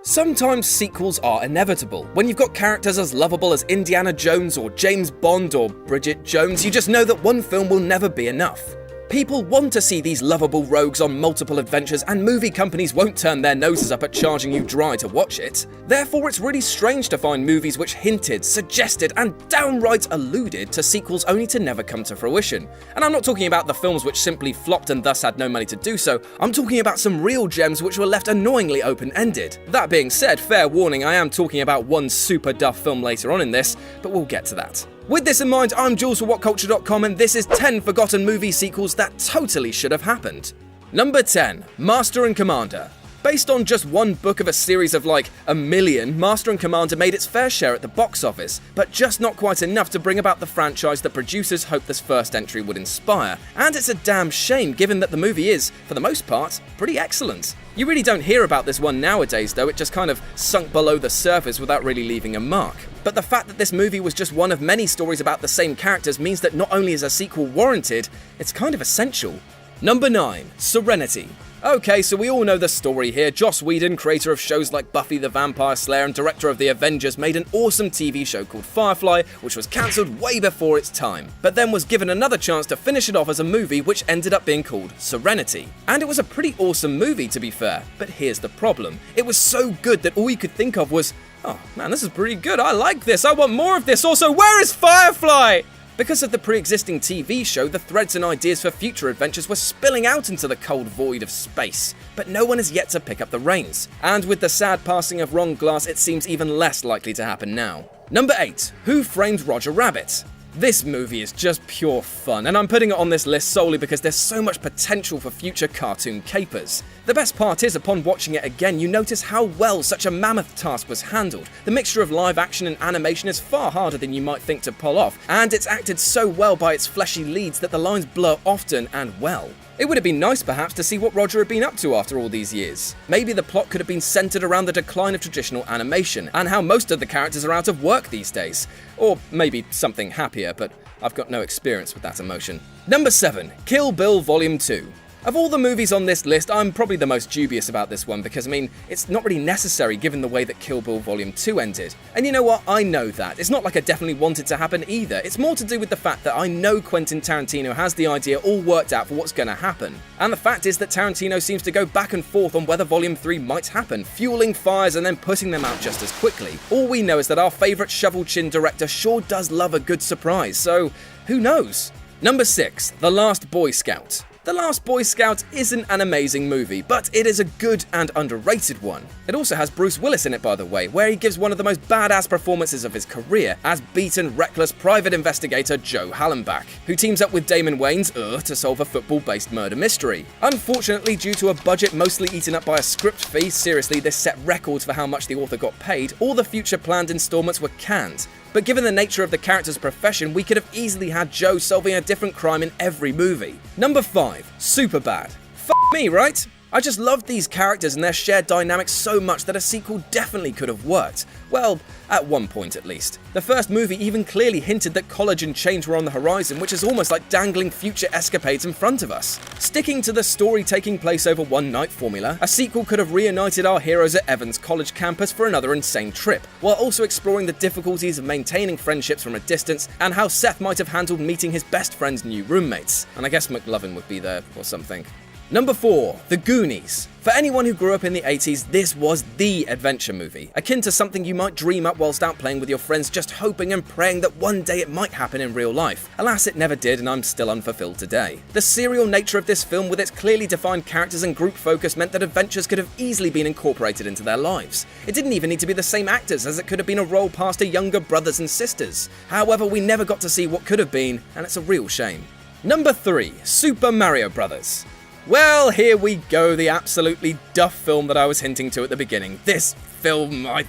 Sometimes sequels are inevitable. When you've got characters as lovable as Indiana Jones or James Bond or Bridget Jones, you just know that one film will never be enough. People want to see these lovable rogues on multiple adventures, and movie companies won't turn their noses up at charging you dry to watch it. Therefore, it's really strange to find movies which hinted, suggested, and downright alluded to sequels only to never come to fruition. And I'm not talking about the films which simply flopped and thus had no money to do so, I'm talking about some real gems which were left annoyingly open-ended. That being said, fair warning, I am talking about one super duff film later on in this, but we'll get to that. With this in mind, I'm Jules for WhatCulture.com, and this is 10 forgotten movie sequels that totally should have happened. Number 10. Master and Commander. Based on just one book of a series of like a million, Master and Commander made its fair share at the box office, but just not quite enough to bring about the franchise that producers hoped this first entry would inspire. And it's a damn shame, given that the movie is, for the most part, pretty excellent. You really don't hear about this one nowadays though, it just kind of sunk below the surface without really leaving a mark. But the fact that this movie was just one of many stories about the same characters means that not only is a sequel warranted, it's kind of essential. Number 9. Serenity. Okay, so we all know the story here. Joss Whedon, creator of shows like Buffy the Vampire Slayer and director of The Avengers, made an awesome TV show called Firefly, which was cancelled way before its time, but then was given another chance to finish it off as a movie which ended up being called Serenity. And it was a pretty awesome movie, to be fair, but here's the problem. It was so good that all you could think of was, oh man, this is pretty good, I like this, I want more of this, also where is Firefly? Because of the pre-existing TV show, the threads and ideas for future adventures were spilling out into the cold void of space, but no one has yet to pick up the reins. And with the sad passing of Ron Glass, it seems even less likely to happen now. Number 8. Who Framed Roger Rabbit? This movie is just pure fun, and I'm putting it on this list solely because there's so much potential for future cartoon capers. The best part is, upon watching it again, you notice how well such a mammoth task was handled. The mixture of live action and animation is far harder than you might think to pull off, and it's acted so well by its fleshy leads that the lines blur often and well. It would have been nice perhaps to see what Roger had been up to after all these years. Maybe the plot could have been centered around the decline of traditional animation, and how most of the characters are out of work these days. Or maybe something happier, but I've got no experience with that emotion. Number 7. Kill Bill Volume 2. Of all the movies on this list, I'm probably the most dubious about this one because, I mean, it's not really necessary given the way that Kill Bill Volume 2 ended. And you know what? I know that. It's not like I definitely wanted to happen either. It's more to do with the fact that I know Quentin Tarantino has the idea all worked out for what's going to happen. And the fact is that Tarantino seems to go back and forth on whether Volume 3 might happen, fueling fires and then putting them out just as quickly. All we know is that our favourite shovel-chin director sure does love a good surprise, so who knows? Number 6. The Last Boy Scout. The Last Boy Scout isn't an amazing movie, but it is a good and underrated one. It also has Bruce Willis in it, by the way, where he gives one of the most badass performances of his career as beaten, reckless private investigator Joe Hallenbach, who teams up with Damon Wayans to solve a football-based murder mystery. Unfortunately, due to a budget mostly eaten up by a script fee, seriously, this set records for how much the author got paid, all the future planned installments were canned. But given the nature of the character's profession, we could have easily had Joe solving a different crime in every movie. Number 5. Superbad. F*** me, right? I just loved these characters and their shared dynamics so much that a sequel definitely could have worked. Well, at one point at least. The first movie even clearly hinted that college and change were on the horizon, which is almost like dangling future escapades in front of us. Sticking to the story taking place over one night formula, a sequel could have reunited our heroes at Evans College campus for another insane trip, while also exploring the difficulties of maintaining friendships from a distance and how Seth might have handled meeting his best friend's new roommates. And I guess McLovin would be there or something. Number 4. The Goonies. For anyone who grew up in the 80s, this was the adventure movie, akin to something you might dream up whilst out playing with your friends, just hoping and praying that one day it might happen in real life. Alas, it never did, and I'm still unfulfilled today. The serial nature of this film with its clearly defined characters and group focus meant that adventures could have easily been incorporated into their lives. It didn't even need to be the same actors, as it could have been a role passed to younger brothers and sisters. However, we never got to see what could have been, and it's a real shame. Number 3. Super Mario Bros. Well, here we go, the absolutely duff film that I was hinting to at the beginning. This film, I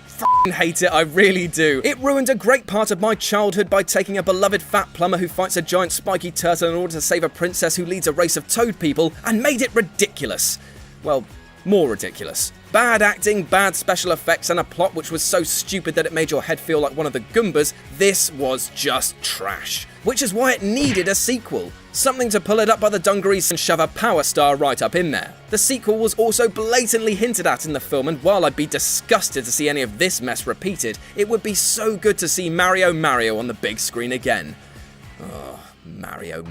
f***ing hate it, I really do. It ruined a great part of my childhood by taking a beloved fat plumber who fights a giant spiky turtle in order to save a princess who leads a race of toad people and made it ridiculous. Well, more ridiculous. Bad acting, bad special effects, and a plot which was so stupid that it made your head feel like one of the Goombas. This was just trash. which is why it needed a sequel. Something to pull it up by the dungarees and shove a power star right up in there. The sequel was also blatantly hinted at in the film, and while I'd be disgusted to see any of this mess repeated, it would be so good to see Mario on the big screen again. Oh, Mario.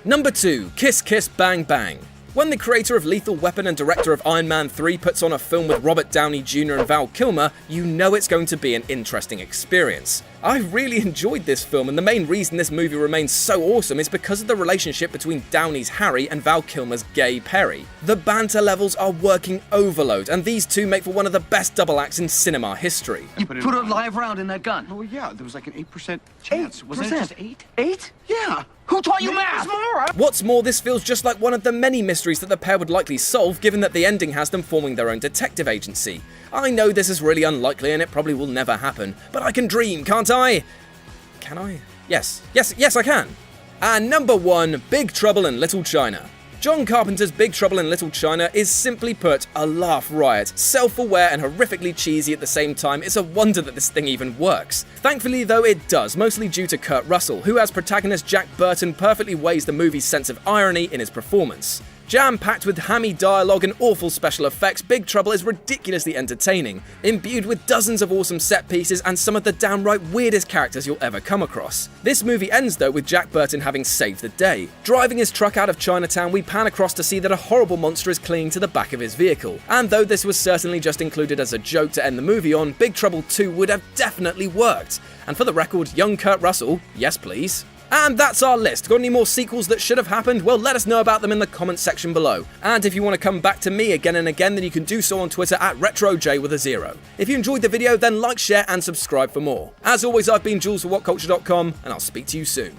Number 2, Kiss Kiss Bang Bang. When the creator of Lethal Weapon and director of Iron Man 3 puts on a film with Robert Downey Jr. and Val Kilmer, you know it's going to be an interesting experience. I really enjoyed this film, and the main reason this movie remains so awesome is because of the relationship between Downey's Harry and Val Kilmer's Gay Perry. The banter levels are working overload, and these two make for one of the best double acts in cinema history. You put a live round in that gun? Oh, yeah, there was like an 8% chance. Wasn't it just 8? 8? Yeah. Who taught you math? What's more, this feels just like one of the many mysteries that the pair would likely solve, given that the ending has them forming their own detective agency. I know this is really unlikely and it probably will never happen, but I can dream, can't I? Can I? Yes, I can. And number 1, Big Trouble in Little China. John Carpenter's Big Trouble in Little China is, simply put, a laugh riot. Self-aware and horrifically cheesy at the same time. It's a wonder that this thing even works. Thankfully though, it does, mostly due to Kurt Russell, who as protagonist Jack Burton perfectly weighs the movie's sense of irony in his performance. Jam-packed with hammy dialogue and awful special effects, Big Trouble is ridiculously entertaining, imbued with dozens of awesome set pieces and some of the downright weirdest characters you'll ever come across. This movie ends though with Jack Burton having saved the day. Driving his truck out of Chinatown, we pan across to see that a horrible monster is clinging to the back of his vehicle. And though this was certainly just included as a joke to end the movie on, Big Trouble 2 would have definitely worked. And for the record, young Kurt Russell, yes please. And that's our list. Got any more sequels that should have happened? Well, let us know about them in the comments section below. And if you want to come back to me again and again, then you can do so on Twitter at RetroJ0. If you enjoyed the video, then like, share, and subscribe for more. As always, I've been Jules for WhatCulture.com, and I'll speak to you soon.